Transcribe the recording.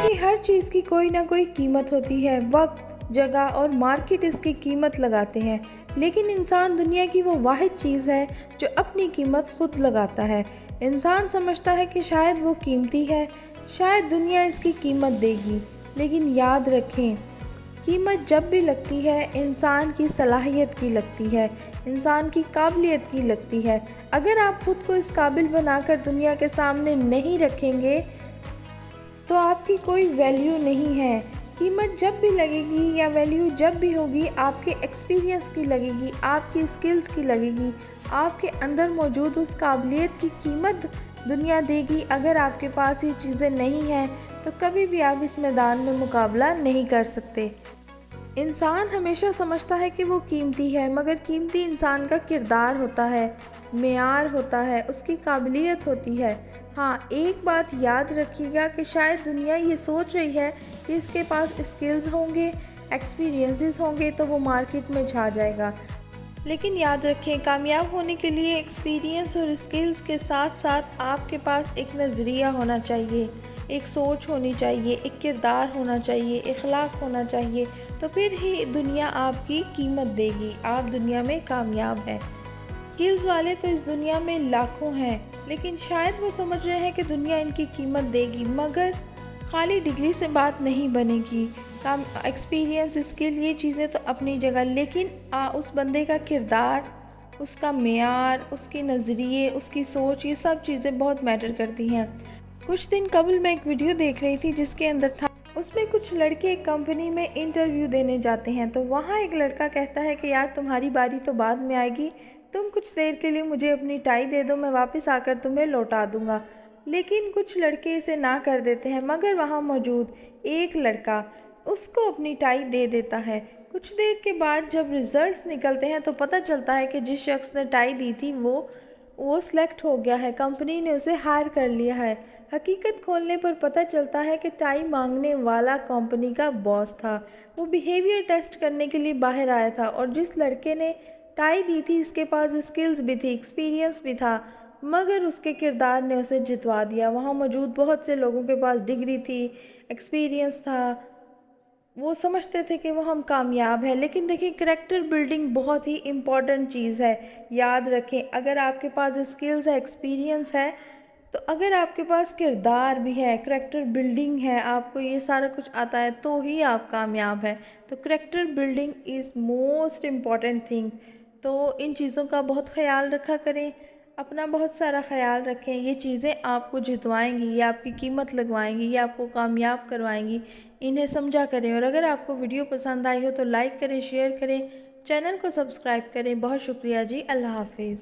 देखिए, हर चीज़ की कोई ना कोई कीमत होती है। वक्त, जगह और मार्केट इसकी कीमत लगाते हैं, लेकिन इंसान दुनिया की वो वाहिद चीज़ है जो अपनी कीमत खुद लगाता है। इंसान समझता है कि शायद वो कीमती है, शायद दुनिया इसकी कीमत देगी। लेकिन याद रखें, कीमत जब भी लगती है इंसान की सलाहियत की लगती है, इंसान की काबिलियत की लगती है। अगर आप खुद को इस काबिल बनाकर दुनिया के सामने नहीं रखेंगे तो आपकी कोई वैल्यू नहीं है। कीमत जब भी लगेगी या वैल्यू जब भी होगी, आपके एक्सपीरियंस की लगेगी, आपकी स्किल्स की लगेगी, आपके अंदर मौजूद उस काबिलियत की कीमत दुनिया देगी। अगर आपके पास ये चीज़ें नहीं हैं तो कभी भी आप इस मैदान में मुकाबला नहीं कर सकते। इंसान हमेशा समझता है कि वो कीमती है, मगर कीमती इंसान का किरदार होता है, मेयार होता है, उसकी काबिलियत होती है। हाँ, एक बात याद रखिएगा कि शायद दुनिया ये सोच रही है कि इसके पास स्किल्स होंगे, एक्सपीरियंसेस होंगे तो वो मार्केट में छा जाएगा। लेकिन याद रखें, कामयाब होने के लिए एक्सपीरियंस और स्किल्स के साथ साथ आपके पास एक नज़रिया होना चाहिए, एक सोच होनी चाहिए, एक किरदार होना चाहिए, इखलाक होना चाहिए। तो फिर ही दुनिया आपकी कीमत देगी, आप दुनिया में कामयाब हैं। स्किल्स वाले तो इस दुनिया में लाखों हैं, लेकिन शायद वो समझ रहे हैं कि दुनिया इनकी कीमत देगी, मगर खाली डिग्री से बात नहीं बनेगी। काम, एक्सपीरियंस, स्किल, ये चीज़ें तो अपनी जगह, लेकिन उस बंदे का किरदार, उसका मेयार, उसके नज़रिए, उसकी सोच, ये सब चीज़ें बहुत मैटर करती हैं। कुछ दिन कबल मैं एक वीडियो देख रही थी जिसके अंदर था, उसमें कुछ लड़के एक कंपनी में इंटरव्यू देने जाते हैं तो वहाँ एक लड़का कहता है कि यार तुम्हारी बारी तो बाद में आएगी, तुम कुछ देर के लिए मुझे अपनी टाई दे दो, मैं वापस आकर तुम्हें लौटा दूंगा। लेकिन कुछ लड़के इसे ना कर देते हैं, मगर वहाँ मौजूद एक लड़का उसको अपनी टाई दे देता है। कुछ देर के बाद जब रिज़ल्ट्स निकलते हैं तो पता चलता है कि जिस शख्स ने टाई दी थी वो सिलेक्ट हो गया है, कंपनी ने उसे हायर कर लिया है। हकीकत खोलने पर पता चलता है कि टाई मांगने वाला कंपनी का बॉस था। वो बिहेवियर टेस्ट करने के लिए बाहर आया था और जिस लड़के ने टाई दी थी इसके पास स्किल्स भी थी, एक्सपीरियंस भी था, मगर उसके किरदार ने उसे जितवा दिया। वहाँ मौजूद बहुत से लोगों के पास डिग्री थी, एक्सपीरियंस था, वो समझते थे कि वो हम कामयाब हैं। लेकिन देखिए, करैक्टर बिल्डिंग बहुत ही इम्पॉर्टेंट चीज़ है। याद रखें, अगर आपके पास स्किल्स है, एक्सपीरियंस है, तो अगर आपके पास किरदार भी है, करैक्टर बिल्डिंग है, आपको ये सारा कुछ आता है, तो ही आप कामयाब हैं। तो character building is most important thing. तो इन चीज़ों का बहुत ख्याल रखा करें, अपना बहुत सारा ख्याल रखें। ये चीज़ें आपको जितवाएंगी, ये आपकी कीमत लगवाएंगी, ये आपको कामयाब करवाएंगी। इन्हें समझा करें। और अगर आपको वीडियो पसंद आई हो तो लाइक करें, शेयर करें, चैनल को सब्सक्राइब करें। बहुत शुक्रिया जी, अल्लाह हाफिज़।